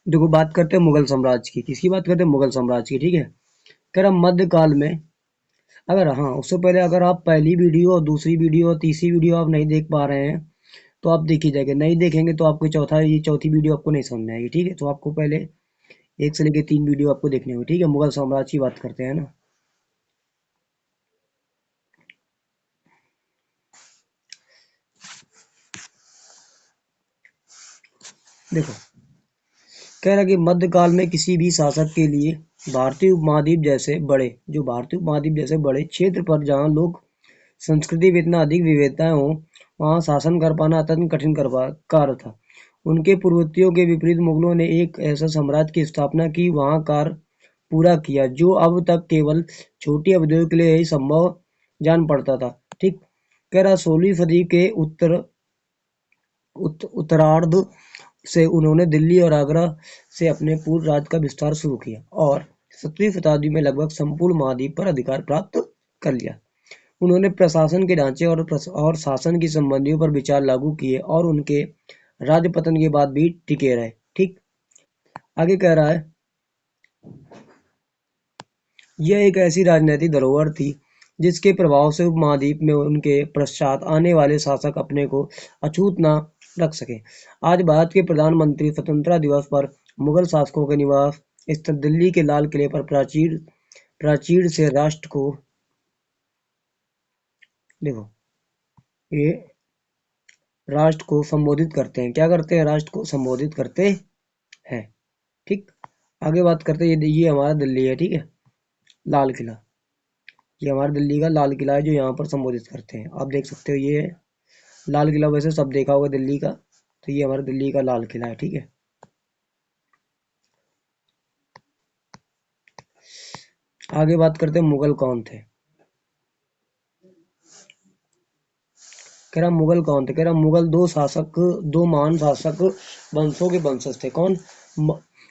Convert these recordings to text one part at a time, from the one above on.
देखो बात करते हैं मुगल साम्राज्य की। किसकी बात करते हैं? मुगल साम्राज्य की। ठीक है, कह रहा मध्यकाल में, अगर हाँ उससे पहले अगर आप पहली वीडियो और दूसरी वीडियो और तीसरी वीडियो आप नहीं देख पा रहे हैं तो आप देखी जाएगा, नहीं देखेंगे तो आपको चौथी वीडियो आपको नहीं समझ में आएगी। ठीक है, तो आपको पहले 1 से लेकर 3 वीडियो आपको देखने होंगे। ठीक है, मुगल साम्राज्य की बात करते हैं ना। देखो, कह रहा कि मध्यकाल में किसी भी शासक के लिए भारतीय उपमहाद्वीप जैसे बड़े क्षेत्र पर जहाँ लोग संस्कृति में इतना अधिक विविधताएं हो, वहाँ शासन कर पाना अत्यंत कठिन कार्य था। उनके पूर्ववर्तियों के विपरीत मुगलों ने एक ऐसा साम्राज्य की स्थापना की, वहाँ कार्य पूरा किया जो अब तक केवल छोटी अवधियों के लिए ही संभव जान पड़ता था। ठीक, कह रहा 16वीं सदी के उत्तरार्ध से उन्होंने दिल्ली और आगरा से अपने पूर्ण राज्य का विस्तार शुरू किया और 17वीं शताब्दी में लगभग संपूर्ण महाद्वीप पर अधिकार प्राप्त कर लिया। उन्होंने प्रशासन के ढांचे और शासन की संबंधियों पर विचार लागू किए और उनके राज्य पतन के बाद भी टिके रहे। ठीक, आगे कह रहा है यह एक ऐसी राजनीतिक धरोहर थी जिसके प्रभाव से उपमहाद्वीप में उनके पश्चात आने वाले शासक अपने को अछूत न रख सके। आज भारत के प्रधानमंत्री स्वतंत्रता दिवस पर मुगल शासकों के निवास स्थल दिल्ली के लाल किले पर प्राचीर प्राचीर से राष्ट्र को, देखो, ये राष्ट्र को संबोधित करते हैं। क्या करते हैं? राष्ट्र को संबोधित करते हैं। ठीक, आगे बात करते हैं। ये हमारा दिल्ली है। ठीक है, लाल किला, ये हमारा दिल्ली का लाल किला है जो यहाँ पर संबोधित करते हैं। आप देख सकते हो ये लाल किला, वैसे सब देखा होगा दिल्ली का, तो ये हमारा दिल्ली का लाल किला है। ठीक है, आगे बात करते हैं मुगल कौन थे। कह रहा मुगल कौन थे? कह रहा मुगल दो महान शासक वंशों के वंशज थे। कौन?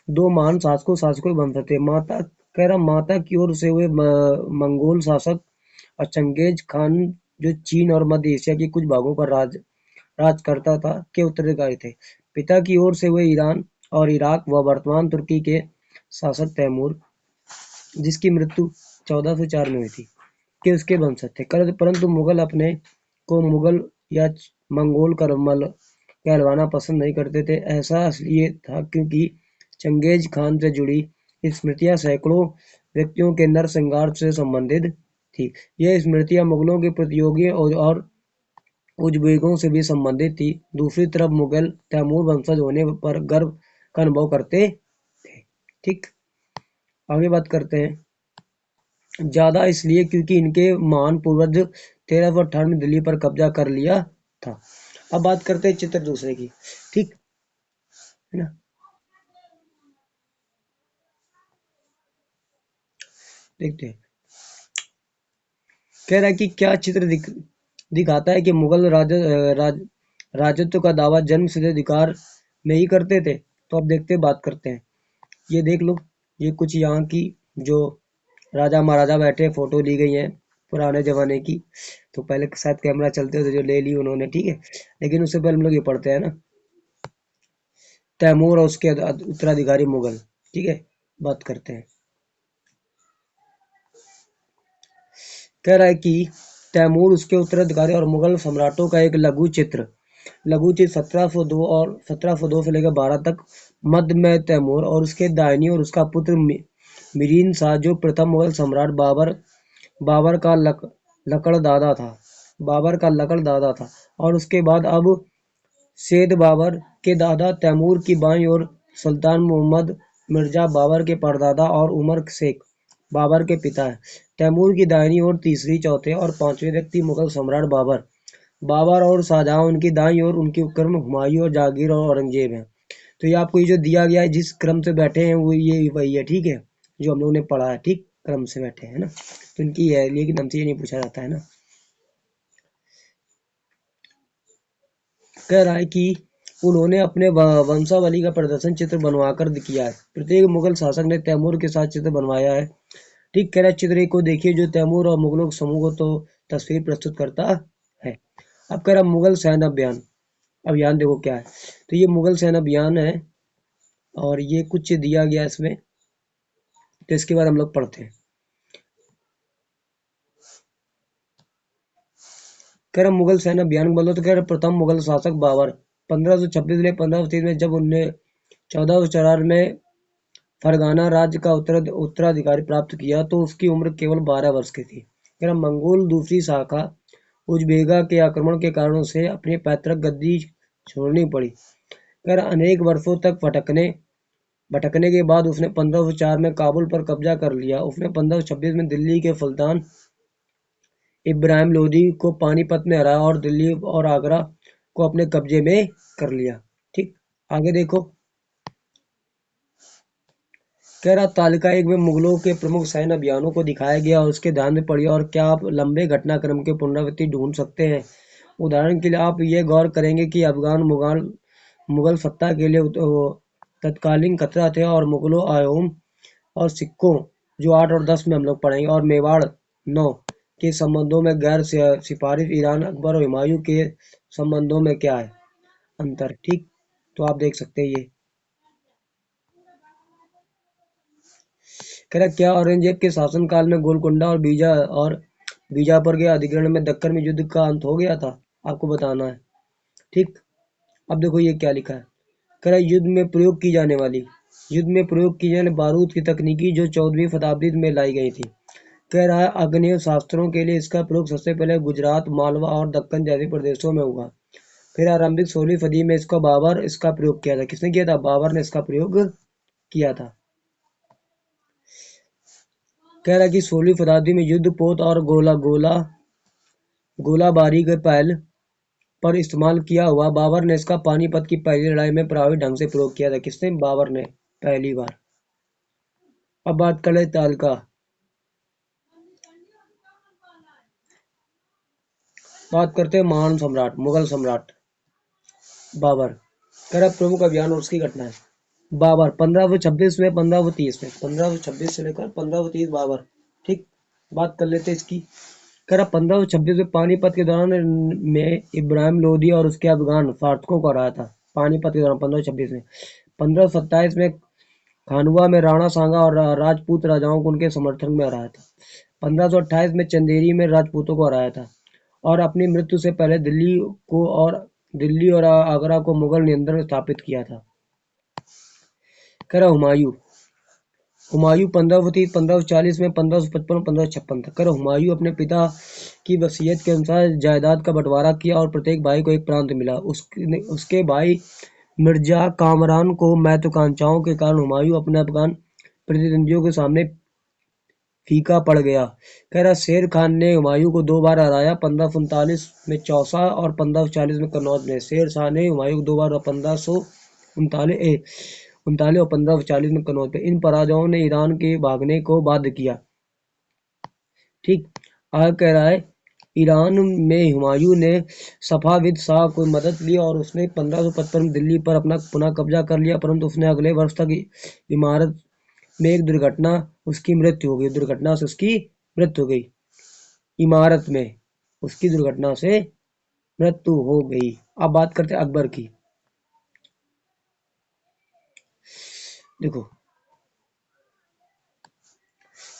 दो महान शासकों के वंशज थे। कह रहा माता की ओर से हुए मंगोल शासक और चंगेज खान जो चीन और मध्य एशिया के कुछ भागों पर राज करता था के उत्तराधिकारी थे। पिता की ओर से हुए ईरान और इराक व वर्तमान तुर्की के शासक तैमूर, जिसकी मृत्यु 1404 में हुई थी, के उसके वंशज थे। परंतु मुगल अपने को मुगल या मंगोल कहलवाना पसंद नहीं करते थे। ऐसा इसलिए था क्योंकि चंगेज खान से जुड़ी स्मृतियां सैकड़ों व्यक्तियों के नरसंहार से संबंधित थी। यह स्मृतियां मुगलों के प्रतियोगियों और उज़्बेकों से भी संबंधित थी। दूसरी तरफ मुगल तैमूर वंशज होने पर गर्व का अनुभव करते थे। ठीक, आगे बात करते हैं। ज्यादा इसलिए क्योंकि इनके महान पूर्वज 1358 में दिल्ली पर कब्जा कर लिया था। अब बात करते हैं चित्र दूसरे की। ठीक है ना, देखते हैं। कह रहा है कि क्या चित्र दिखाता है कि मुगल राजत्व का दावा जन्म सिद्ध अधिकार नहीं करते थे। तो अब देखते हैं, बात करते हैं। ये देख लो, ये कुछ यहाँ की जो राजा महाराजा बैठे फोटो ली गई है पुराने जमाने की। तो पहले शायद कैमरा चलते थे जो ले ली उन्होंने। ठीक है, लेकिन उससे पहले हम लोग ये पढ़ते हैं ना, तैमूर और उसके उत्तराधिकारी मुगल। ठीक है, बात करते हैं। कह रहा है कि तैमूर, उसके उत्तराधिकारी और मुगल सम्राटों का एक लघु चित्र 1702 और 1702 से लेकर 12 तक। मध्य में तैमूर और उसके दाहिनी और उसका पुत्र मिरीन शाह जो प्रथम मुगल सम्राट बाबर का लकड़ दादा था और उसके बाद अब सैयद बाबर के दादा तैमूर की बाईं ओर सुल्तान मोहम्मद मिर्जा बाबर के परदादा और उमर शेख बाबर के पिता हैं। तैमूर की दाहिनी ओर तीसरी, चौथे और पांचवें व्यक्ति मुगल सम्राट बाबर और शाहजहां, उनकी दाईं ओर उनके उपक्रम हुमायूं और जहांगीर और औरंगजेब हैं। तो ये आपको ये जो दिया गया है जिस क्रम से बैठे हैं वो ये वही है। ठीक है, जो हम लोगों ने पढ़ा है। ठीक, क्रम से बैठे हैं ना, तो इनकी है, लेकिन हमसे ये नहीं पूछा जाता है ना। कह रहा है कि उन्होंने अपने वंशावली का प्रदर्शन चित्र बनवाकर किया है। प्रत्येक मुगल शासक ने तैमूर के साथ चित्र बनवाया है। ठीक, कह रहा है चित्र को देखिए जो तैमूर और मुगलों के समूह को तो तस्वीर प्रस्तुत करता है। अब कह रहा मुगल सैन्य अभियान। अभियान देखो क्या है, तो ये मुगल सैन्य अभियान है और ये कुछ दिया गया इसमें, तो इसके बारे में हम लोग पढ़ते हैं। कह रहा मुगल सेना अभियान बोलो तो कह रहा प्रथम मुगल शासक बाबर 1526 से 1530 में, जब उनने 1404 में फरगाना राज्य का उत्तराधिकारी प्राप्त किया तो उसकी उम्र केवल 12 वर्ष की थी। कह रहा मंगोल दूसरी शाखा उजबेगा के आक्रमण के कारण से अपनी पैतृक गद्दी छोड़नी पड़ी। कह रहा अनेक वर्षों तक भटकने के बाद उसने 1504 में काबुल पर कब्जा कर लिया। उसने 1526 में दिल्ली के सुल्तान इब्राहिम लोदी को पानीपत में हराया और दिल्ली और आगरा को अपने कब्जे में कर लिया। ठीक, आगे देखो। कह रहा तालिका एक में मुगलों के प्रमुख सैन्य अभियानों को दिखाया गया और उसके ध्यान में पढ़िए, और क्या आप लंबे घटनाक्रम के पुनरावृत्ति ढूंढ सकते हैं। उदाहरण के लिए आप ये गौर करेंगे कि अफगान मुगल सत्ता के लिए तत्कालीन खतरा थे, और मुगलों, अयोम और सिक्कों जो 8 और 10 में हम लोग पढ़ेंगे, और मेवाड़ 9 के संबंधों में गैर सिफारिश ईरान, अकबर और हुमायूं के संबंधों में क्या है अंतर। ठीक, तो आप देख सकते हैं ये। कह रहा क्या औरंगजेब के शासनकाल में गोलकुंडा और बीजापुर के अधिग्रहण में दक्कन में युद्ध का अंत हो गया था, आपको बताना है। ठीक, अब देखो ये क्या लिखा है। कह रहा युद्ध में प्रयोग की जाने बारूद की तकनीकी जो 14वीं शताब्दी में लाई गई थी। कह रहा है आग्नेय शास्त्रों के लिए इसका प्रयोग सबसे पहले गुजरात, मालवा और दक्कन जैसे प्रदेशों में हुआ। फिर आरंभिक 16वीं सदी में बाबर इसका प्रयोग किया था। किसने किया था? बाबर ने इसका प्रयोग किया था। कह रहा कि 16वीं शताब्दी में युद्ध पोत और गोलाबारी के पहल पर इस्तेमाल किया हुआ। बाबर ने इसका पानीपत की पहली लड़ाई में प्रभावी ढंग से प्रयोग किया था। किसने? बाबर ने, पहली बार। अब बात कर ले तालिका। बात करते हैं महान सम्राट, मुगल सम्राट बाबर। कह रहा प्रमुख अभियान और उसकी घटनाएं। बाबर 1526 में 1530 में, 1526 से लेकर 1530 बाबर। ठीक, बात कर लेते इसकी। कह रहा 1526 में पानीपत के दौरान में इब्राहिम लोदी और उसके अफगान शासकों को हराया था। पानीपत के दौरान 1526 में। 1527 में खानुआ में राणा सांगा और राजपूत राजाओं को उनके समर्थन में हराया था। 1528 में चंदेरी में राजपूतों को हराया था, और अपनी मृत्यु से पहले दिल्ली और आगरा को मुगल नियंत्रण स्थापित किया था। कह रहा हुमायूं 1530 1540 में, 1555 1556 तक। कर हुमायूं अपने पिता की वसीयत के अनुसार जायदाद का बंटवारा किया और प्रत्येक भाई को एक प्रांत मिला। उसके भाई मिर्जा कामरान को महत्वाकांक्षाओं के कारण हुमायूं अपने अफगान प्रतिद्वंदियों के सामने फीका पड़ गया। कह रहा शेर खान ने हुमायूं को 2 बार हराया, 1539 में चौसा और 1540 में कन्नौज में। शेर शाह ने हुमायूं को 2 बार 1539 और 1540 में कन्नौज पे। इन पराजयों ने ईरान के भागने को बाध्य किया। ठीक, आगे कह रहा है ईरान में हुमायूं ने सफाविद शाह को मदद ली और उसने 1555 में दिल्ली पर अपना पुनः कब्जा कर लिया, परंतु उसने अगले वर्ष तक इमारत में एक दुर्घटना उसकी मृत्यु हो गई। दुर्घटना से उसकी मृत्यु हो गई। इमारत में उसकी दुर्घटना से मृत्यु हो गई। अब बात करते हैं अकबर की। देखो,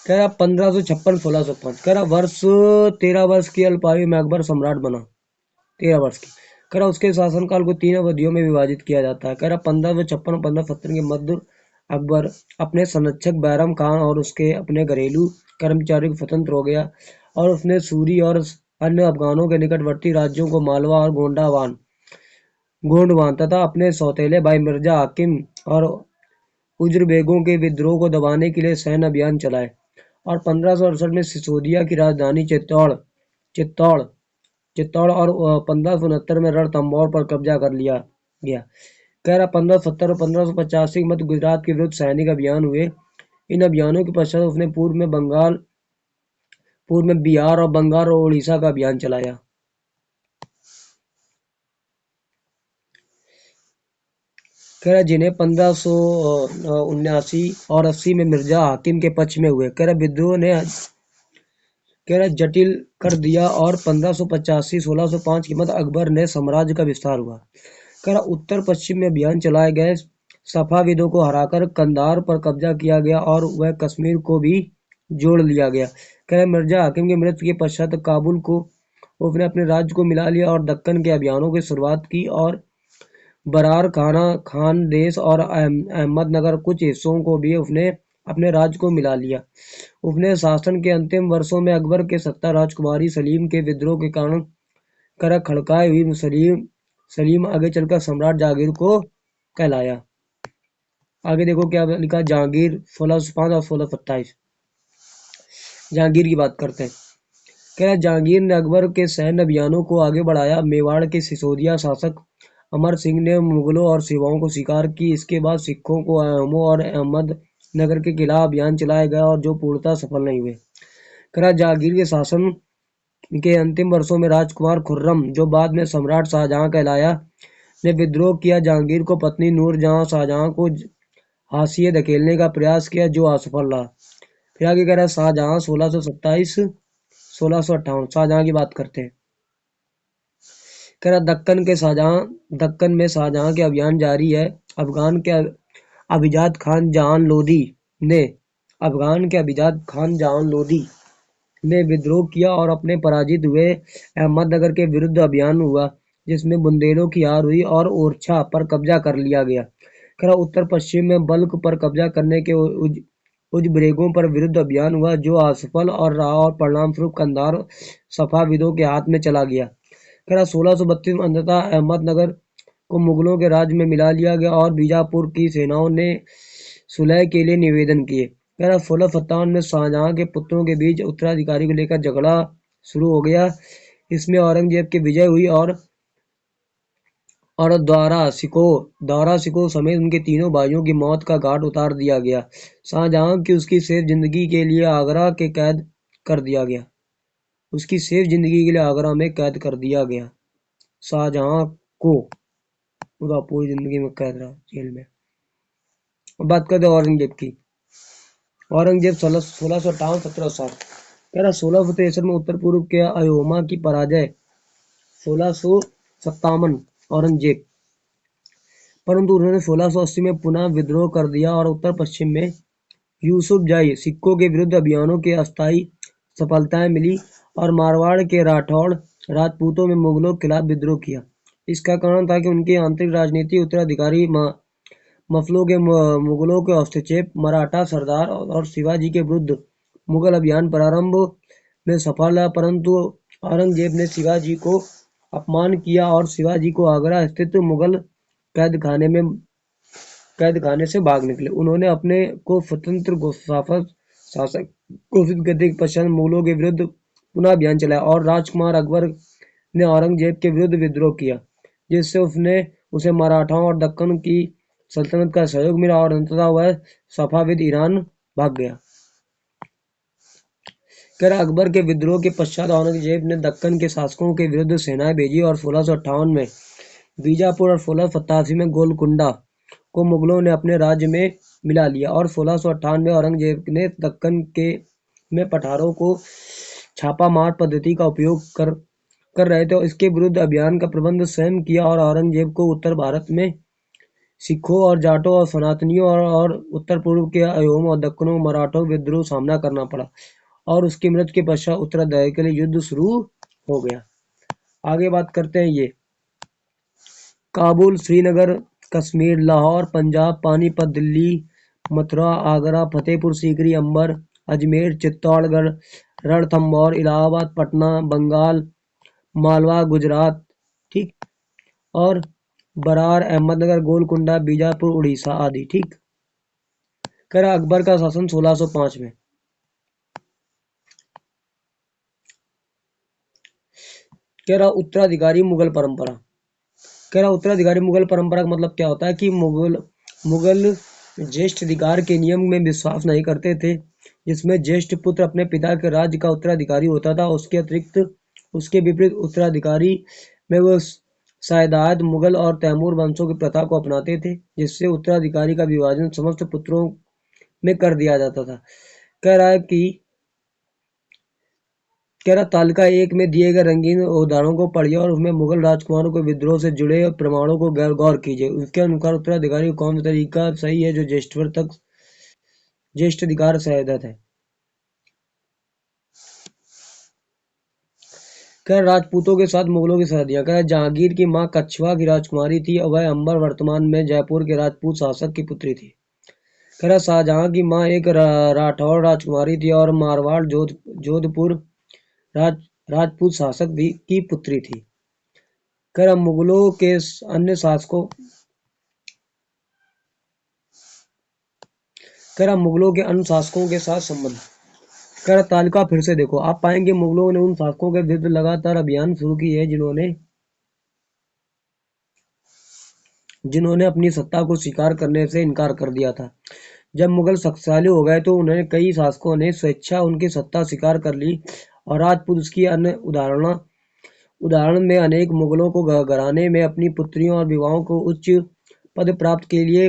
कह रहा 1556-1605। कह रहा 13 वर्ष की अल्पायु में अकबर सम्राट बना। 13 वर्ष की। कह रहा उसके शासनकाल को 3 अवधियों में विभाजित किया जाता है। कह रहा 1556 और 1570 के मध्य अकबर अपने संरक्षक बैरम खान और उसके अपने घरेलू कर्मचारियों को स्वतंत्र हो गया, और उसने सूरी और अन्य अफगानों के निकटवर्ती राज्यों को मालवा और गोंडवान तथा अपने सौतेले भाई मिर्जा हाकिम और उज्र बेगों के विद्रोह को दबाने के लिए सैन्य अभियान चलाए, और 1568 में सिसोदिया की राजधानी चित्तौड़ चित्तौड़ और 1569 में रणथंभौर पर कब्जा कर लिया गया। कह रहा 1570 और 1585 के मध्य गुजरात के विरुद्ध सैनिक अभियान हुए। इन अभियानों के पश्चात उसने पूर्व में बिहार और बंगाल और उड़ीसा का अभियान चलाया। कह रहा जिन्हें 1579 और 80 में मिर्जा हाकिम के पक्ष में हुए। कह रहा विद्रोह ने जटिल कर दिया, और 1585-1605 के मध्य अकबर ने साम्राज्य का विस्तार हुआ। कह रहा उत्तर पश्चिम में अभियान चलाए गए। सफाविदों को हराकर कंधार पर कब्जा किया गया और वह कश्मीर को भी जोड़ लिया गया। कह मिर्जा हाकिम की मृत्यु के पश्चात काबुल को उसने अपने राज्य को मिला लिया और दक्कन के अभियानों की शुरुआत की और बरार खाना खान देश और अहमदनगर कुछ हिस्सों को भी उसने अपने राज्य को मिला लिया। उसने शासन के अंतिम वर्षों में अकबर के सत्ता राजकुमारी सलीम के विद्रोह के कारण कर खड़काए हुई सलीम सलीम आगे चलकर सम्राट जहांगीर को कहलाया। आगे देखो क्या लिखा, जहांगीर 1605 और 1627। जहांगीर की बात करते हैं। क्या जहांगीर ने अकबर के सैन्य अभियानों को आगे बढ़ाया। मेवाड़ के सिसोदिया शासक अमर सिंह ने मुगलों और सिवाओं को स्वीकार की। इसके बाद सिखों को अहमों और अहमदनगर के खिलाफ अभियान चलाया गया और जो पूर्णतः सफल नहीं हुए। करा जहांगीर के शासन के अंतिम वर्षों में राजकुमार खुर्रम, जो बाद में सम्राट शाहजहां कहलाया, ने विद्रोह किया। जहांगीर को पत्नी नूरजहां शाहजहां को हाशिए धकेलने का प्रयास किया, जो असफल रहा। फिर आगे कह रहा है शाहजहां 1627 1658। शाहजहां की बात करते हैं। कह रहा दक्कन में शाहजहां के अभियान जारी है। अफगान के अभिजात खान जहान लोधी ने अफगान के अभिजात खान जहान लोधी ने विद्रोह किया और अपने पराजित हुए अहमदनगर के विरुद्ध अभियान हुआ, जिसमें बुंदेलों की हार हुई और ओरछा पर कब्जा कर लिया गया। खरा उत्तर पश्चिम में बल्ख पर कब्जा करने के उजबरेगों पर विरुद्ध अभियान हुआ, जो असफल और रहा और परिणाम स्वरूप कंधार सफाविदों के हाथ में चला गया। खरा 1632 में अंततः अहमदनगर को मुगलों के राज्य में मिला लिया गया और बीजापुर की सेनाओं ने सुलह के लिए निवेदन किए। 1657 में शाहजहां के पुत्रों के बीच उत्तराधिकारी को लेकर झगड़ा शुरू हो गया। इसमें औरंगजेब की विजय हुई और दौरा सिकोह समेत उनके तीनों भाइयों की मौत का घाट उतार दिया गया। शाहजहां की उसकी सेफ जिंदगी के लिए आगरा के कैद कर दिया गया। उसकी सेफ जिंदगी के लिए आगरा में कैद कर दिया गया। शाहजहां को पूरा पूरी जिंदगी में कैद रहा जेल में। बात करते हैं औरंगजेब की। औरंगजेब 1658 1760। कह रहा 1663 में उत्तर पूर्व के अयोमा की पराजय। 1657 औरंगजेब, परंतु उन्होंने 1680 में पुनः विद्रोह कर दिया और उत्तर पश्चिम में यूसुफजाई सिखों के विरुद्ध अभियानों के अस्थायी सफलताएं मिली और मारवाड़ के राठौड़ राजपूतों में मुगलों के खिलाफ विद्रोह किया। इसका कारण था कि उनकी आंतरिक राजनीति उत्तराधिकारी मफलों के मुगलों के हस्तक्षेप, मराठा सरदार और शिवाजी के विरुद्ध मुगल अभियान प्रारंभ में सफल है, परंतु औरंगजेब ने शिवाजी को अपमान किया और शिवाजी को आगरा स्थित मुगल कैद खाने से भाग निकले। उन्होंने अपने को स्वतंत्र शासक घोषित करने के पश्चात मुगलों के विरुद्ध पुनः अभियान चलाया और राजकुमार अकबर ने औरंगजेब के विरुद्ध विद्रोह किया, जिससे उसे मराठाओं और दक्कन की सल्तनत का सहयोग मिला और अंततः वह सफाविद ईरान भाग गया। अकबर के विद्रोह के पश्चात औरंगजेब ने दक्कन के शासकों के विरुद्ध सेनाएं भेजी और 1658 में बीजापुर और 1687 में गोलकुंडा को मुगलों ने अपने राज्य में मिला लिया और 1698 में औरंगजेब ने दक्कन में पठारों को छापामार पद्धति का उपयोग कर रहे थे और इसके विरुद्ध अभियान का प्रबंध स्वयं किया और औरंगजेब को उत्तर भारत में सिखों और जाटों और सनातनियों और उत्तर पूर्व के अयोम और दक्कनों मराठों विद्रोह सामना करना पड़ा और उसकी मृत्यु के पश्चात उत्तराधिकारी के लिए युद्ध शुरू हो गया। आगे बात करते हैं ये काबुल, श्रीनगर, कश्मीर, लाहौर, पंजाब, पानीपत, दिल्ली, मथुरा, आगरा, फतेहपुर सीकरी, अंबर, अजमेर, चित्तौड़गढ़, रणथंभौर, इलाहाबाद, पटना, बंगाल, मालवा, गुजरात, ठीक, और बरार, अहमदनगर, गोलकुंडा, बीजापुर, उड़ीसा आदि। ठीक, कह रहा अकबर का शासन 1605 में। कह रहा उत्तराधिकारी मुगल परंपरा। कह रहा उत्तराधिकारी मुगल परंपरा का मतलब क्या होता है कि मुगल ज्येष्ठ अधिकार के नियम में विश्वास नहीं करते थे, जिसमें ज्येष्ठ पुत्र अपने पिता के राज्य का उत्तराधिकारी होता था। उसके विपरीत उत्तराधिकारी में वो शायदाद मुगल और तैमूर वंशों की प्रथा को अपनाते थे, जिससे उत्तराधिकारी का विभाजन समस्त पुत्रों में कर दिया जाता था। कह रहा है कि कह रहा तालिका एक में दिए गए रंगीन उदाहरणों को पढ़िए और उसमें मुगल राजकुमारों के विद्रोह से जुड़े प्रमाणों को गौर कीजिए। उसके अनुसार उत्तराधिकारी कौन सा तरीका सही है जो ज्येष्ठ अधिकार सहायता है। कह राजपूतों के साथ मुगलों की सरहदियां। कह जहांगीर की मां कछवा की राजकुमारी थी और वह अंबर वर्तमान में जयपुर के राजपूत शासक की पुत्री थी। कह शाहजहां की मां एक राठौर राजकुमारी थी और मारवाड़ जोधपुर राज राजपूत शासक की पुत्री थी। कह मुगलों के अन्य शासकों मुगलों के अन्य शासकों के साथ संबंध। तालिका फिर से देखो। आप पाएंगे मुगलों ने उन शासकों के विरुद्ध लगातार अभियान शुरू किए जिन्होंने अपनी सत्ता को स्वीकार करने से इनकार कर दिया था। जब मुगल शक्तिशाली हो गए तो उन्हें कई शासकों ने स्वेच्छा उनकी सत्ता स्वीकार कर ली और राजपूत उसकी अन्य उदाहरण में अनेक मुगलों को घराने में अपनी पुत्रियों और विवाहों को उच्च पद प्राप्त के लिए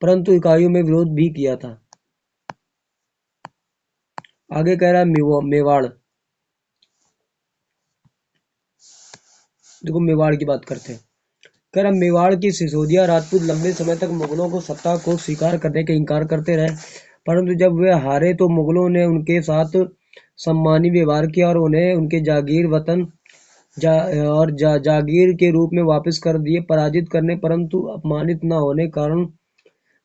परंतु इकाइयों में विरोध भी किया था। आगे कह रहा है मेवाड़। देखो मेवाड़ की बात करते हैं। कह रहा मेवाड़ की सिसोदिया राजपूत लंबे समय तक मुगलों को सत्ता को स्वीकार करने के इनकार करते रहे, परंतु जब वे हारे तो मुगलों ने उनके साथ सम्मानी व्यवहार किया और उन्हें उनके जागीर वतन जागीर के रूप में वापस कर दिए। पराजित करने परंतु अपमानित न होने कारण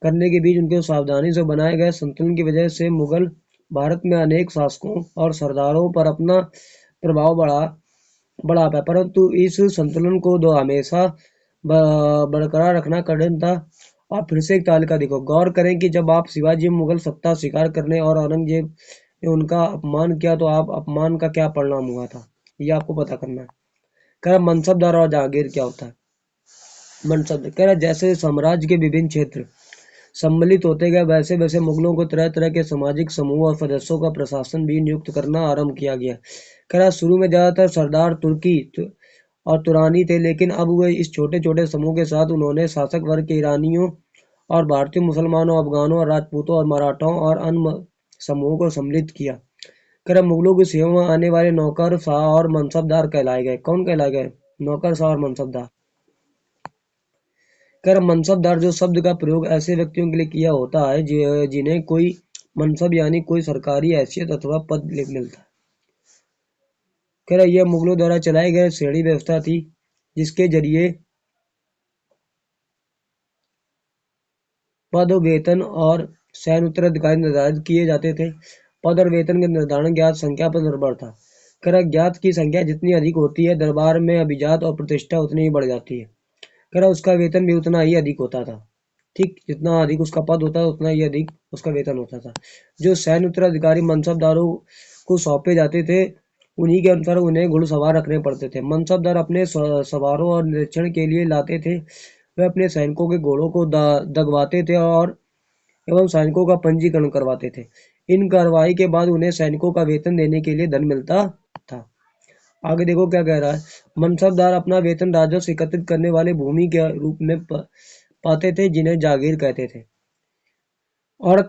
करने के बीच उनके सावधानी से बनाए गए संतुलन की वजह से मुगल भारत में अनेक शासकों और सरदारों पर अपना प्रभाव बढ़ा पाया, परंतु इस संतुलन को हमेशा बरकरार रखना कठिन था। और फिर से एक तालिका देखो। गौर करें कि जब आप शिवाजी मुगल सत्ता स्वीकार करने और औरंगजेब ने उनका अपमान किया तो आप अपमान का क्या परिणाम हुआ था, ये आपको पता करना है। कह रहा मनसबदार और जहांगीर क्या होता है। मनसब कह रहा जैसे साम्राज्य के विभिन्न क्षेत्र सम्मिलित होते गए वैसे वैसे मुगलों को तरह तरह के सामाजिक समूह और सदस्यों का प्रशासन भी नियुक्त करना आरंभ किया गया। कह रहा शुरू में ज्यादातर सरदार तुर्की और तुरानी थे, लेकिन अब वे इस छोटे छोटे समूह के साथ उन्होंने शासक वर्ग के ईरानियों और भारतीय मुसलमानों, अफगानों और राजपूतों और मराठाओं और अन्य समूहों को सम्मिलित किया। कह रहा मुगलों की सेवा में आने वाले नौकर शाह और मनसबदार कहलाए गए। कौन कहलाए गए? नौकर शाह और मनसबदार। कर मनसबदार जो शब्द का प्रयोग ऐसे व्यक्तियों के लिए किया होता है जिन्हें कोई मनसब यानी कोई सरकारी हैसियत अथवा पद मिलता है। कह रहा यह मुगलों द्वारा चलाई गई श्रेणी व्यवस्था थी जिसके जरिए पद, वेतन और सैन्य उत्तराधिकारी निर्धारित किए जाते थे। पद और वेतन के निर्धारण ज्ञात संख्या पर निर्भर था। कह रहा ज्ञात की संख्या जितनी अधिक होती है दरबार में अभिजात और प्रतिष्ठा उतनी ही बढ़ जाती है। कह रहा उसका वेतन भी उतना ही अधिक होता था। ठीक, जितना अधिक उसका पद होता है उतना ही अधिक उसका वेतन होता था। जो सैन्य उत्तराधिकारी मनसबदारों को सौंपे जाते थे उन्हीं के अनुसार उन्हें घुड़सवार रखने पड़ते थे। मनसबदार अपने सवारों और निरीक्षण के लिए लाते थे। वे अपने सैनिकों के घोड़ों को दगवाते थे और एवं सैनिकों का पंजीकरण करवाते थे। इन कार्रवाई के बाद उन्हें सैनिकों का वेतन देने के लिए धन मिलता था। आगे देखो क्या कह रहा है। मनसबदार अपना वेतन राजस्व एकत्रित करने वाले भूमि के रूप में पाते थे जिन्हें जागीर कहते थे और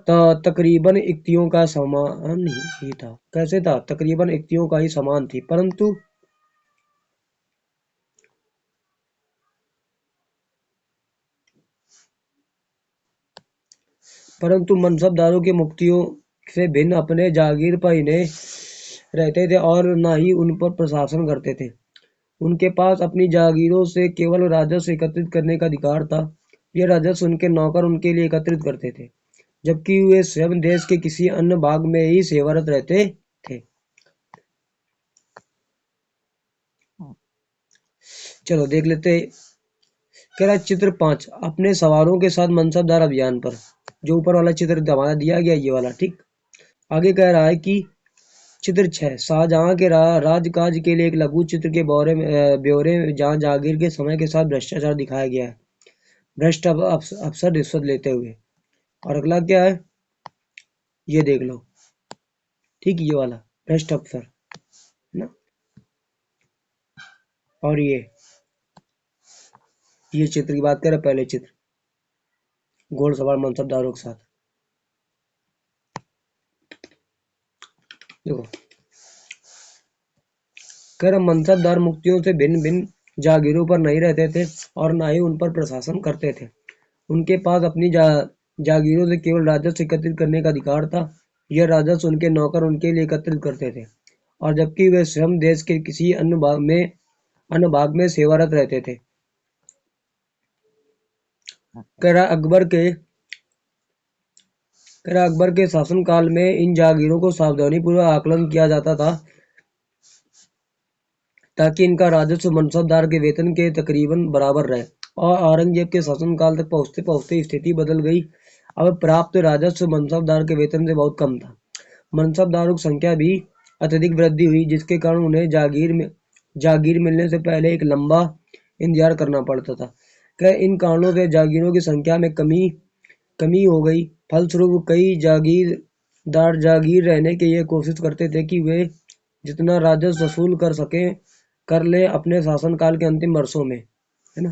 तकरीबन इक्तियों का समान ही था। कैसे था? तकरीबन इक्तियों का ही समान थी। परंतु मनसबदारों के मुक्तियों से भिन्न अपने जागीर पर इन्हें रहते थे और न ही उन पर प्रशासन करते थे। उनके पास अपनी जागीरों से केवल राजस्व एकत्रित करने का अधिकार था। यह राजस्व उनके नौकर उनके लिए एकत्रित करते थे, जबकि वे स्वयं देश के किसी अन्य भाग में ही सेवारत रहते थे। चलो देख लेते। कह रहा चित्र 5 अपने सवारों के साथ मनसबदार अभियान पर। जो ऊपर वाला चित्र हमारा दिया गया ये वाला, ठीक। आगे कह रहा है कि चित्र 6 शाहजहां के राजकाज के लिए एक लघु चित्र के ब्यौरे में जहां जागीर के समय के साथ भ्रष्टाचार दिखाया गया है। भ्रष्ट अफसर रिश्वत लेते हुए। और अगला क्या है ये देख लो, ठीक, ये वाला भ्रष्ट अफसर ना। और ये चित्र की बात करें, पहले चित्र घोड़सवार मनसबदारों के साथ। कह रहा मनसबदार मुक्तियों से भिन्न भिन्न जागीरों पर नहीं रहते थे और ना ही उन पर प्रशासन करते थे। उनके पास अपनी जागीरों से केवल राजस्व एकत्रित करने का अधिकार था। यह राजस्व उनके नौकर उनके लिए एकत्रित करते थे और जबकि वे स्वयं देश के किसी अन्य भाग में सेवारत रहते थे। कह रहा अकबर के शासनकाल में इन जागीरों को सावधानीपूर्वक आकलन किया जाता था ताकि इनका राजस्व मनसबदार के वेतन के तकरीबन बराबर रहे। और औरंगजेब के शासनकाल तक पहुंचते पहुंचते स्थिति बदल गई। अब प्राप्त राजस्व मनसबदार के वेतन से बहुत कम था। मनसबदारों की संख्या भी अत्यधिक वृद्धि हुई, जिसके कारण उन्हें जागीर मिलने से पहले एक लंबा इंतजार करना पड़ता था। क्या इन कारणों से जागीरों की संख्या में कमी हो गई। फलस्वरूप कई जागीरदार जागीर रहने की यह कोशिश करते थे कि वे जितना राजस्व वसूल कर ले अपने शासनकाल के अंतिम वर्षों में, है ना।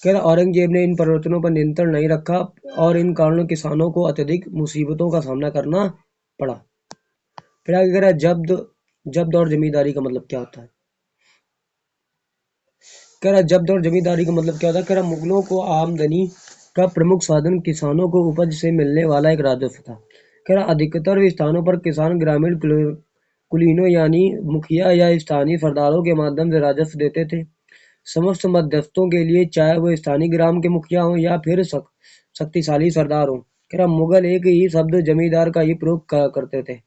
खैर औरंगजेब ने इन परिवर्तनों पर नियंत्रण नहीं रखा और इन कारणों किसानों को अत्यधिक मुसीबतों का सामना करना पड़ा। फिर आगे कह रहा है जब्त और जमींदारी का मतलब क्या होता है। कह रहा जब्त और जमींदारी का मतलब क्या होता है। कह रहा मुगलों को आमदनी का प्रमुख साधन किसानों को उपज से मिलने वाला एक राजस्व था। कह रहा अधिकतर स्थानों पर किसान ग्रामीण कुलीनों यानी मुखिया या स्थानीय सरदारों के माध्यम से राजस्व देते थे समस्त मध्यस्थों के लिए, चाहे वो स्थानीय ग्राम के मुखिया हों या फिर शक्तिशाली सरदार हों। कह रहा मुगल एक ही शब्द जमींदार का ही प्रयोग करते थे।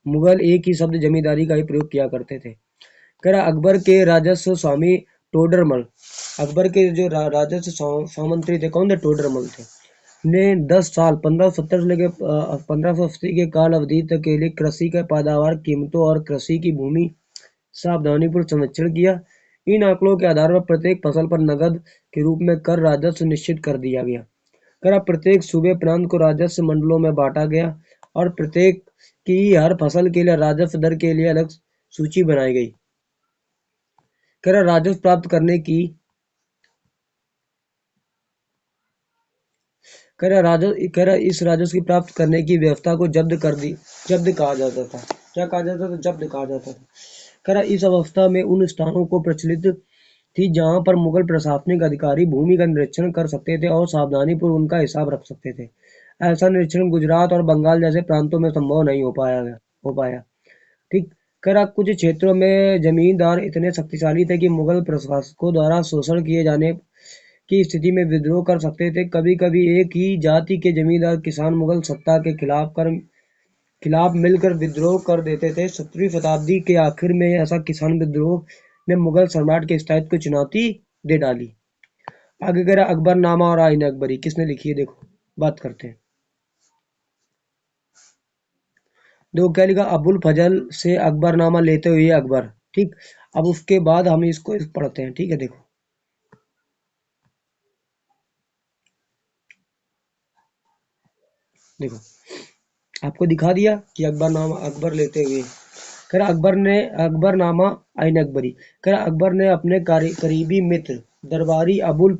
मुगल एक ही शब्द जमींदारी का ही प्रयोग किया करते थे। कह रहा अकबर के राजस्व स्वामी टोडरमल, अकबर के जो राजस्व सामंत्री थे कौन थे, टोडरमल थे, ने 10 साल 1570 से लेकर 1580 के काल अवधि तक के लिए कृषि का पैदावार कीमतों और कृषि की भूमि सावधानीपूर्वक संरक्षण किया। इन आंकड़ों के आधार पर प्रत्येक फसल पर नकद के रूप में कर राजस्व निश्चित कर दिया गया। कर प्रत्येक सूबे प्रांत को राजस्व मंडलों में बांटा गया और प्रत्येक की हर फसल के लिए राजस्व दर के लिए अलग सूची बनाई गई। कर राजस्व प्राप्त करने की इस राजस्व की प्राप्त करने की व्यवस्था को जब्त कहा जाता था। क्या कहा जाता था, जब्त कहा जाता था। कर इस अवस्था में उन स्थानों को प्रचलित थी जहां पर मुगल प्रशासनिक अधिकारी भूमि का निरीक्षण कर सकते थे और सावधानीपूर्वक उनका हिसाब रख सकते थे। ऐसा निरीक्षण गुजरात और बंगाल जैसे प्रांतों में संभव नहीं हो पाया। ठीक। कर कुछ क्षेत्रों में जमींदार इतने शक्तिशाली थे कि मुगल प्रशासकों द्वारा शोषण किए जाने की स्थिति में विद्रोह कर सकते थे। कभी कभी एक ही जाति के जमींदार किसान मुगल सत्ता के खिलाफ मिलकर विद्रोह कर देते थे। 17वीं शताब्दी के आखिर में ऐसा किसान विद्रोह ने मुगल सम्राट के स्थायित्व को चुनौती दे डाली। आगे कह रहा अकबरनामा और आईन अकबरी किसने लिखी है, देखो बात करते हैं। देखो क्या लिखा, अबुल फजल से अकबरनामा लेते हुए अकबर। ठीक। अब उसके बाद हम इसको पढ़ते हैं। ठीक है, देखो देखो आपको दिखा दिया कि अकबरनामा अकबर लेते हुए। खैर अकबरनामा आइन अकबरी। खैर अकबर ने अपने करीबी मित्र दरबारी अबुल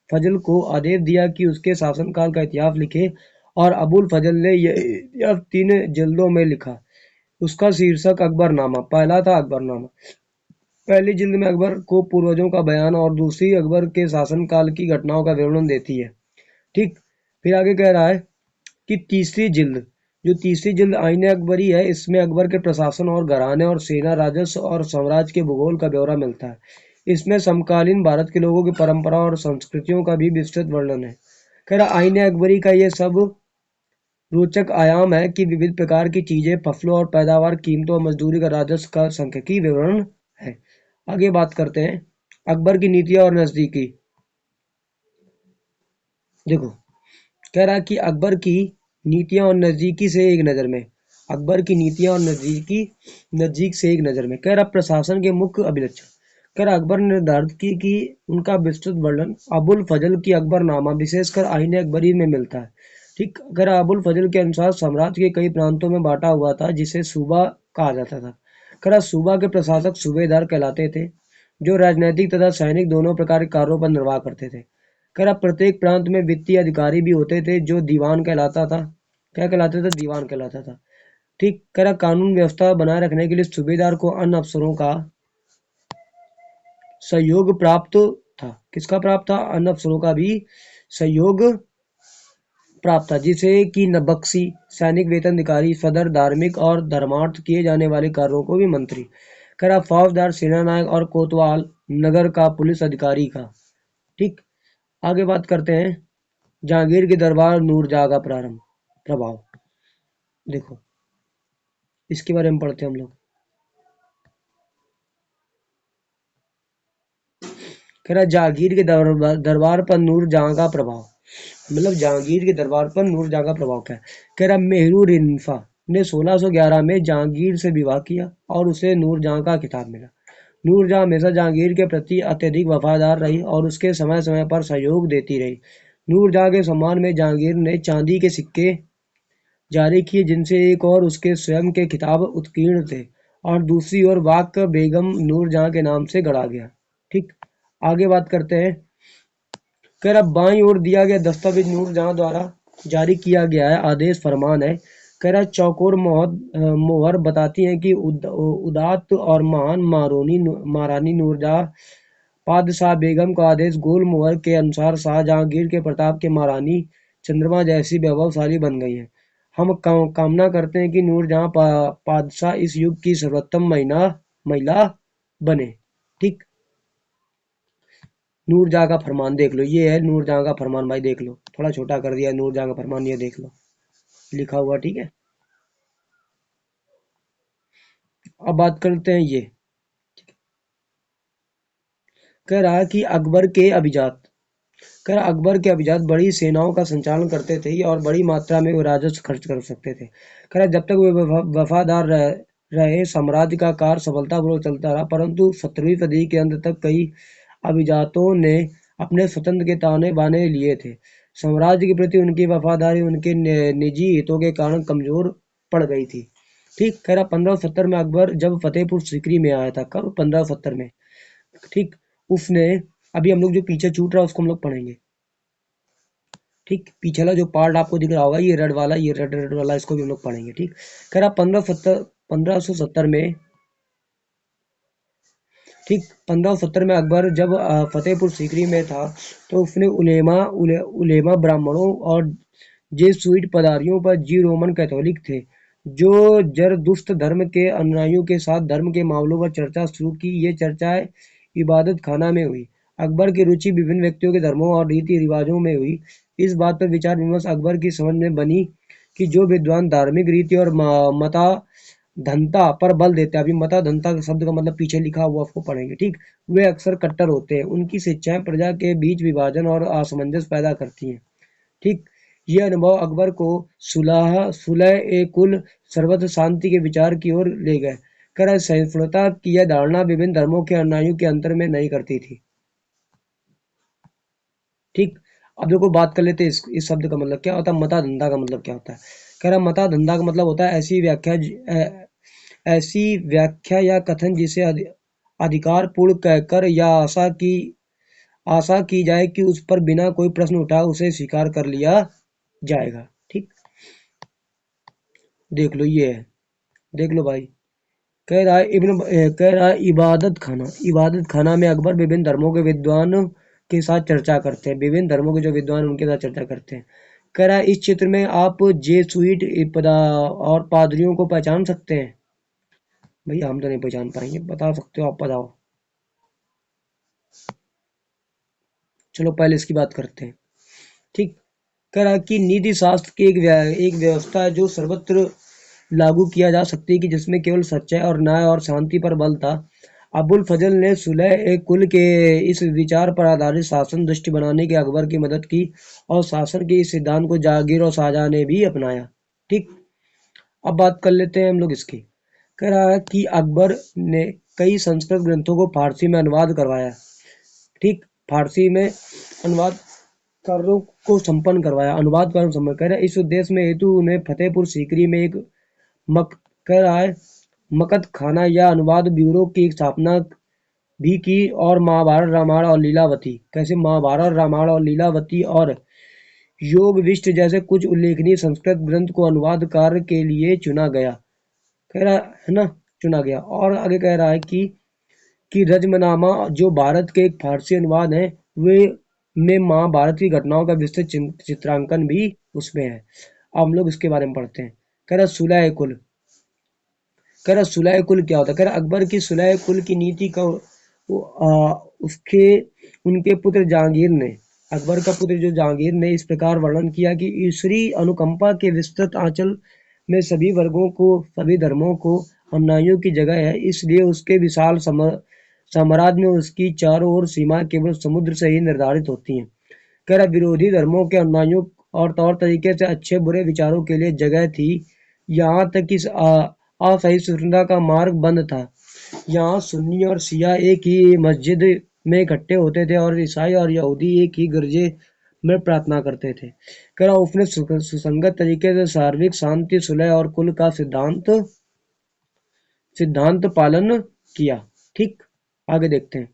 फजल को आदेश दिया कि उसके शासनकाल का इतिहास लिखे और अबुल फजल ने यह 3 जिल्दों में लिखा। उसका शीर्षक अकबरनामा पहला था। अकबरनामा पहली जिल्द में अकबर को पूर्वजों का बयान और दूसरी अकबर के शासनकाल की घटनाओं का विवरण देती है। ठीक। फिर आगे कह रहा है कि तीसरी जिल्द आईन अकबरी है, इसमें अकबर के प्रशासन और घराने और सेना, राजस्व और साम्राज्य के भूगोल का ब्यौरा मिलता है। इसमें समकालीन भारत के लोगों की परंपरा और संस्कृतियों का भी विस्तृत वर्णन है। खैर आईन अकबरी का ये सब रोचक आयाम है कि विविध प्रकार की चीजें, फसलों और पैदावार, कीमतों और मजदूरी का राजस्व का सांख्यिकी विवरण है। आगे बात करते हैं अकबर की नीतियां और नजदीकी। देखो कह रहा है कि अकबर की नीतियां और नजदीकी से एक नजर में। अकबर की नीतियां और नजदीक से एक नजर में। कह रहा प्रशासन के मुख्य अभिलक्षण। कह रहा अकबर ने निर्धारित की कि उनका विस्तृत वर्णन अबुल फजल की अकबरनामा विशेषकर आईन अकबरी में मिलता है। ठीक। अगर अबुल फजल के अनुसार साम्राज्य के कई प्रांतों में बांटा हुआ था जिसे सूबा कहा जाता था। कह सूबा के प्रशासक सूबेदार कहलाते थे जो राजनैतिक तथा सैनिक दोनों प्रकार के कार्यों पर निर्वाह करते थे। कह प्रत्येक प्रांत में वित्तीय अधिकारी भी होते थे जो दीवान कहलाता था क्या कहलाता था? दीवान कहलाता था। ठीक। कह रहा कानून व्यवस्था बनाए रखने के लिए सूबेदार को अन्य अफसरों का सहयोग प्राप्त था। किसका प्राप्त था? अन्य अफसरों का भी सहयोग प्राप्त था, जिसे कि नबक्सी, सैनिक वेतन अधिकारी, सदर, धार्मिक और धर्मार्थ किए जाने वाले कार्यों को भी मंत्री। करा फौजदार, सेना नायक और कोतवाल नगर का पुलिस अधिकारी का। ठीक। आगे बात करते हैं जहांगीर के दरबार नूरजहां का प्रारंभ प्रभाव। देखो इसके बारे में पढ़ते हैं हम लोग। कह रहा जहांगीर के दरबार पर नूरजहां का प्रभाव, मतलब जहांगीर के दरबार पर नूरजहां का प्रभाव क्या है? कह रहा मेहरू रिन्फा ने 1611 में जहांगीर से विवाह किया और उसे नूरजहां का खिताब मिला। नूरजहां हमेशा जहांगीर के प्रति अत्यधिक वफादार रही और उसके समय समय पर सहयोग देती रही। नूरजहां के सम्मान में जहांगीर ने चांदी के सिक्के जारी किए, जिनसे एक और उसके स्वयं के खिताब उत्कीर्ण थे और दूसरी ओर वाक बेगम नूरजहां के नाम से गढ़ा गया। ठीक। आगे बात करते हैं। कह रहा बाईं ओर दिया गया दस्तावेज नूरजहां द्वारा जारी किया गया है आदेश फरमान है। कह रहा चौकोर मोहर बताती हैं कि उदात और महान महारानी नूरजहां पादशाह बेगम का आदेश गोल मोहर के अनुसार शाहजहांगीर के प्रताप के महारानी चंद्रमा जैसी वैभवशाली बन गई है। हम कामना करते हैं कि नूरजहां पादशाह इस युग की सर्वोत्तम महिला बने। ठीक। नूरजहां का फरमान देख लो, ये है नूरजहां का फरमान भाई, देख लो थोड़ा छोटा कर दिया नूरजहां का फरमान, ये देख लो लिखा हुआ। ठीक है। अब बात करते हैं ये। कह रहा है कि अकबर के अभिजात, कह रहा अकबर के अभिजात बड़ी सेनाओं का संचालन करते थे और बड़ी मात्रा में वो राजस्व खर्च कर सकते थे। कह रहा जब तक वे वफादार रहे साम्राज्य का कार्य सफलतापूर्वक चलता रहा, परंतु 17वीं सदी के अंत तक कई अभिजातों ने अपने स्वतंत्र के ताने बाने लिए थे। साम्राज्य के प्रति उनकी वफादारी उनके निजी हितों के कारण कमजोर पड़ गई थी। ठीक। कह रहा 1570 में अकबर जब फतेहपुर सीकरी में आया था। कब? 1570 में। ठीक। उसने, अभी हम लोग जो पीछे छूट रहा है उसको हम लोग पढ़ेंगे। ठीक। पिछला जो पार्ट आपको दिख रहा होगा ये रेड वाला, ये रेड रेड वाला, इसको भी हम लोग पढ़ेंगे। ठीक। कह रहा 1570 में, ठीक, 1570 में अकबर जब फतेहपुर सीकरी में था तो उसने उलेमा ब्राह्मणों और जेसुइट पदारियों पर जी रोमन कैथोलिक थे जो जरदुश्त धर्म के अनुयायियों के साथ धर्म के मामलों पर चर्चा शुरू की। ये चर्चाएं इबादत खाना में हुई। अकबर की रुचि विभिन्न व्यक्तियों के धर्मों और रीति रिवाजों में हुई। इस बात पर विचार विमर्श अकबर की समझ में बनी कि जो विद्वान धार्मिक रीति और मता धनता पर बल देते हैं, अभी मता धनता का शब्द का मतलब पीछे लिखा हुआ आपको पढ़ेंगे। ठीक। वे अक्सर कट्टर होते हैं। उनकी शिक्षाएं प्रजा के बीच विभाजन और असमंजस पैदा करती हैं। ठीक। यह अनुभव अकबर को सुलह सुलह ए कुल सर्वत्र शांति के विचार की ओर ले गए। कर सहिष्णुता की यह धारणा विभिन्न धर्मों के अनुयायियों के अंतर में नहीं करती थी। ठीक। अब देखो बात कर लेते हैं इस शब्द का मतलब क्या होता है, मता धंधा का मतलब क्या होता है। कह रहा मता धंधा का मतलब होता है ऐसी व्याख्या या कथन जिसे अधिकार पूर्ण कहकर या आशा की जाए कि उस पर बिना कोई प्रश्न उठाए उसे स्वीकार कर लिया जाएगा। ठीक। देख लो ये है, देख लो भाई। कह रहा है इबादत खाना में अकबर विभिन्न धर्मों के विद्वान के साथ चर्चा करते हैं। विभिन्न धर्मों के जो विद्वान उनके साथ चर्चा करते हैं। कह रहा है इस चित्र में आप जेसुइट और पादरियों को पहचान सकते हैं। भैया हम तो नहीं पहचान पाएंगे, बता सकते हो आप, बताओ। चलो पहले इसकी बात करते हैं। ठीक। कह रहा है कि नीति शास्त्र की एक व्यवस्था है जो सर्वत्र लागू किया जा सकती है कि जिसमें केवल सच्चाई और न्याय और शांति पर बल था। अबुल फजल ने सुलह ए कुल के इस विचार पर आधारित शासन दृष्टि बनाने के अकबर की मदद की और शासन के इस सिद्धांत को जहांगीर और शाहजहां ने भी अपनाया। ठीक। अब बात कर लेते हैं हम लोग इसकी। कह रहा है कि अकबर ने कई संस्कृत ग्रंथों को फारसी में अनुवाद करवाया। ठीक। फारसी में अनुवाद कार्यों को संपन्न करवाया, अनुवाद कार्य संपन्न कर रहा है। इस उद्देश्य में हेतु उन्हें फतेहपुर सीकरी में एक कह रहा है मकत खाना या अनुवाद ब्यूरो की स्थापना भी की और महाभारत रामायण और लीलावती, कैसे महाभारत रामायण और लीलावती और योग विष्ट जैसे कुछ उल्लेखनीय संस्कृत ग्रंथ को अनुवाद कार्य के लिए चुना गया। कह रहा है ना, चुना गया। और आगे कह रहा है कि रजमनामा जो भारत के एक फारसी अनुवाद है, वे में महाभारत की घटनाओं का विस्तृत चित्रांकन भी उसमें है। अब हम लोग इसके बारे में पढ़ते हैं। कह रहा सुलह कुल, कह रहा सुलह कुल क्या होता है। कह रहा अकबर की सुलह कुल की नीति का उसके उनके पुत्र जहांगीर ने, अकबर का पुत्र जो जहांगीर ने इस प्रकार वर्णन किया कि ईश्वरी अनुकंपा के विस्तृत आंचल में सभी वर्गों को, सभी धर्मों को अनुयायियों की जगह है, इसलिए उसके विशाल साम्राज्य में उसकी चारों ओर सीमाएं केवल समुद्र से ही निर्धारित होती हैं। कह रहा विरोधी धर्मों के अनुयायियों और तौर तरीके से अच्छे बुरे विचारों के लिए जगह थी। यहाँ तक कि असहिष्णुता का मार्ग बंद था। यहाँ सुन्नी और शिया एक ही मस्जिद में इकट्ठे होते थे और ईसाई और यहूदी एक ही गिरजे में प्रार्थना करते थे। कह रहा उसने सुसंगत तरीके से सार्वजनिक शांति, सुलह और कुल का सिद्धांत पालन किया। ठीक, आगे देखते हैं।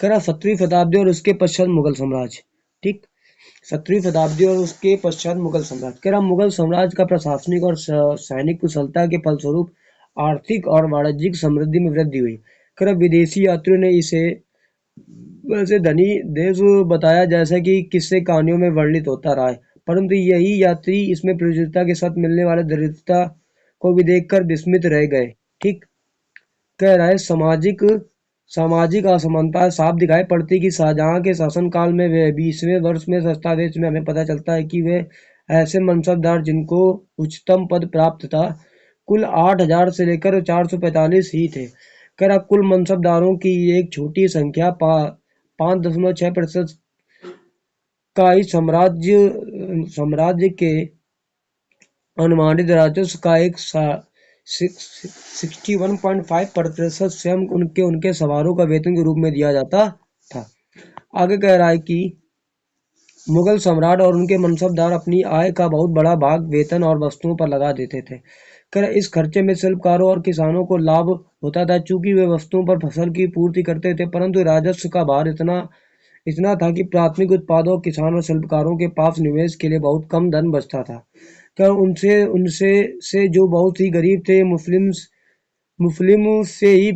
कह रहा 17वीं शताब्दी और उसके पश्चात मुगल साम्राज्य। ठीक, 17वीं शताब्दी और उसके पश्चात मुगल साम्राज्य। कह रहा मुगल साम्राज्य का प्रशासनिक और सैनिक कुशलता के फलस्वरूप आर्थिक और वाणिज्यिक समृद्धि में वृद्धि हुई। कह रहा विदेशी यात्रियों ने इसे वैसे धनी देश बताया, जैसा कि किस्से कहानियों में वर्णित होता रहा है, परंतु यही यात्री इसमें प्रचुरता के साथ मिलने वाले दरिद्रता को भी देखकर विस्मित रह गए। ठीक, कह रहा है सामाजिक सामाजिक असमानता साफ दिखाई पड़ती कि शाहजहां के शासनकाल में वे 20वें वर्ष में दस्तावेज में हमें पता चलता है कि वे ऐसे मनसबदार जिनको उच्चतम पद प्राप्त था, कुल 8,000 से लेकर 445 ही थे। कह रहा कुल मनसबदारों की एक छोटी संख्या 5.6% का ही साम्राज्य के अनुमानित राजस्व का एक 61.5% स्वयं उनके उनके सवारों का वेतन के रूप में दिया जाता था। आगे कह रहा है कि मुगल सम्राट और उनके मनसबदार अपनी आय का बहुत बड़ा भाग वेतन और वस्तुओं पर लगा देते थे। इस खर्चे में शिल्पकारों और किसानों को लाभ होता था, चूंकि वे वस्तुओं पर फसल की पूर्ति करते थे, परंतु राजस्व का भार इतना इतना था कि प्राथमिक उत्पादों, किसान और शिल्पकारों के पास निवेश के लिए बहुत कम धन बचता था। उनसे उनसे से जो बहुत ही गरीब थे, मुस्लिम से ही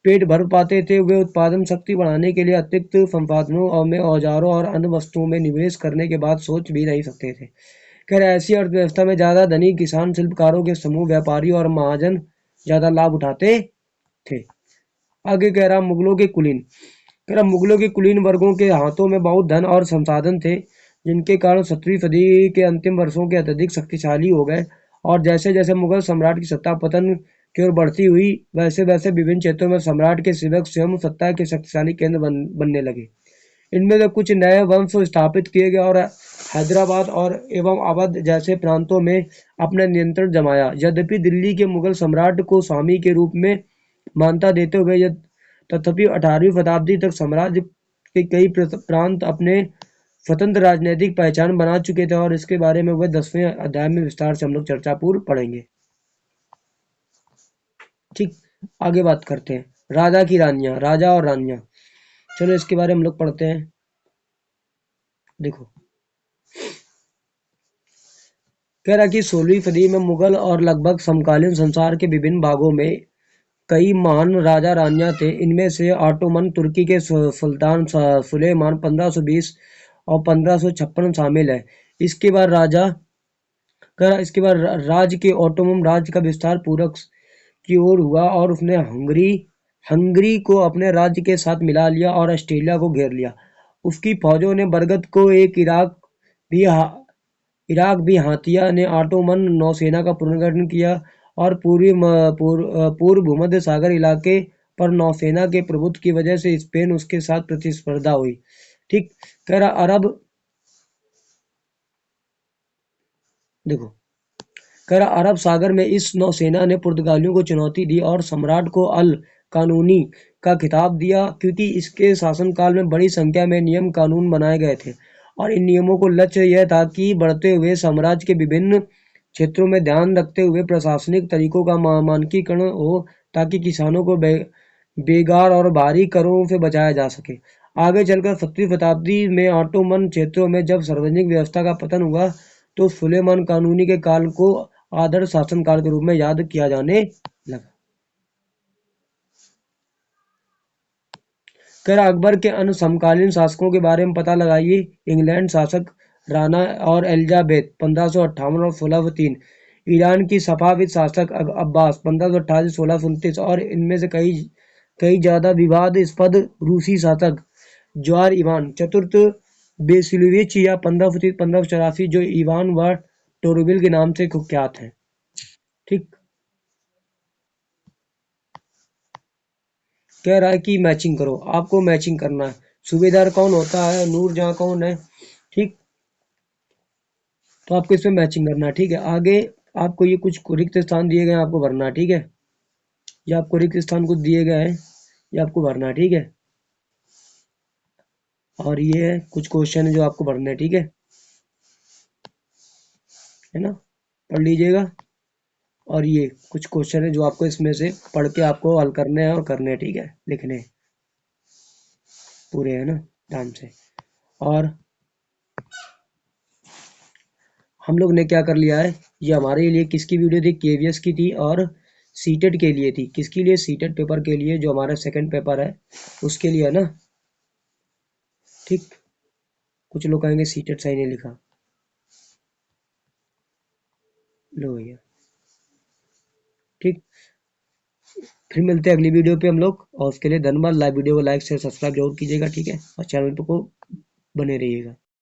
पेट भर पाते थे, वे उत्पादन शक्ति बढ़ाने के लिए अतिरिक्त संसाधनों में औजारों और अन्य वस्तुओं में निवेश करने के बाद सोच भी नहीं सकते थे। खैर ऐसी अर्थव्यवस्था में ज्यादा धनी किसान, शिल्पकारों के समूह, व्यापारी और महाजन ज्यादा लाभ उठाते थे। आगे कह रहा मुगलों के कुलीन। कह रहा मुगलों के कुलीन वर्गों के हाथों में बहुत धन और संसाधन थे, जिनके कारण 17वीं सदी के अंतिम वर्षों के अत्यधिक शक्तिशाली हो गए। और जैसे जैसे मुगल सम्राट की सत्ता पतन की ओर बढ़ती हुई, वैसे वैसे विभिन्न क्षेत्रों में सम्राट के सेवक स्वयं सत्ता के शक्तिशाली केंद्र बनने लगे। इनमें से कुछ नए वंश स्थापित किए गए और हैदराबाद और एवं अवध जैसे प्रांतों में अपना नियंत्रण जमाया। यद्यपि दिल्ली के मुगल सम्राट को स्वामी के रूप में मान्यता देते हुए, तथापि 18वीं शताब्दी तक साम्राज्य के कई प्रांत अपने स्वतंत्र राजनीतिक पहचान बना चुके थे, और इसके बारे में वह 10वें अध्याय में विस्तार से हम लोग चर्चा पूर्व पढ़ेंगे। ठीक, आगे बात करते हैं राजा की रानियां, राजा और रानियां। चलो इसके बारे में हम लोग पढ़ते हैं। देखो, कह रहा कि 16वीं सदी में मुगल और लगभग समकालीन संसार के विभिन्न भागों में कई महान राजा रानियां थे। इनमें से ऑटोमन तुर्की के सुल्तान सुलेमान 1520 और 1556 शामिल है। इसके बाद इसके बाद राज्य के ऑटोमन राज्य का विस्तार पूरब की ओर हुआ और उसने हंगरी को अपने राज्य के साथ मिला लिया और ऑस्ट्रेलिया को घेर लिया। उसकी फौजों ने बरगद को भी इराक भी हाथिया ने ऑटोमन नौसेना का पुनर्गठन किया और पूर्व भूमध्य सागर इलाके पर नौसेना के प्रभुत्व की वजह से स्पेन उसके साथ प्रतिस्पर्धा हुई। ठीक, कह रहा अरब सागर में इस नौसेना ने पुर्तगालियों को चुनौती दी और सम्राट को अल कानूनी का खिताब दिया, क्योंकि इसके शासनकाल में बड़ी संख्या में नियम कानून बनाए गए थे और इन नियमों को लक्ष्य यह था कि बढ़ते हुए साम्राज्य के विभिन्न क्षेत्रों में ध्यान रखते हुए प्रशासनिक तरीकों का मानकीकरण हो, ताकि किसानों को बेगार और भारी करों से बचाया जा सके। आगे चलकर 7वीं शताब्दी में ऑटोमन क्षेत्रों में जब सार्वजनिक व्यवस्था का पतन हुआ, तो सुलेमान कानूनी के काल को आदर्श शासन काल के रूप में याद किया जाने लगा। कर अकबर के अन्य समकालीन शासकों के बारे में पता लगाइए। इंग्लैंड शासक राना और एलिजाबेथ 1558 और 1603। ईरान की सफाविद शासक अब्बास 1588-1629 और इनमें से कई कई ज्यादा विवादास्पद रूसी शासक ज्वार इवान चतुर्थ बेसिलोविच या 1584 जो इवान व टोरबिल के नाम से कुख्यात हैं। ठीक। कह रहा है कि मैचिंग करो, आपको मैचिंग करना है। सूबेदार कौन होता है, नूरजहां कौन है। ठीक। तो आपको इसमें मैचिंग करना है। ठीक है, आगे आपको ये कुछ रिक्त स्थान दिए गए हैं, आपको भरना है। ठीक है, ये आपको रिक्त स्थान कुछ दिए गए हैं, ये आपको भरना है। ठीक है, और ये है कुछ क्वेश्चन है जो आपको भरने हैं। ठीक है ना, पढ़ लीजिएगा। और ये कुछ क्वेश्चन है जो आपको इसमें से पढ़ के आपको हल करने हैं और करने हैं। ठीक है, लिखने हैं पूरे, है ना, ध्यान से। और हम लोग ने क्या कर लिया है, ये हमारे लिए किसकी वीडियो थी, केवीएस की थी, और सीटेट के लिए थी। किसके लिए, सीटेट पेपर के लिए, जो हमारा सेकंड पेपर है उसके लिए, है ना। ठीक। कुछ लोग कहेंगे सीटेट सही नहीं लिखा, लो भैया। ठीक। फिर मिलते हैं अगली वीडियो पे हम लोग, और उसके लिए धन्यवाद। वीडियो को लाइक शेयर सब्सक्राइब जरूर कीजिएगा। ठीक है, और चैनल पे को बने रहिएगा।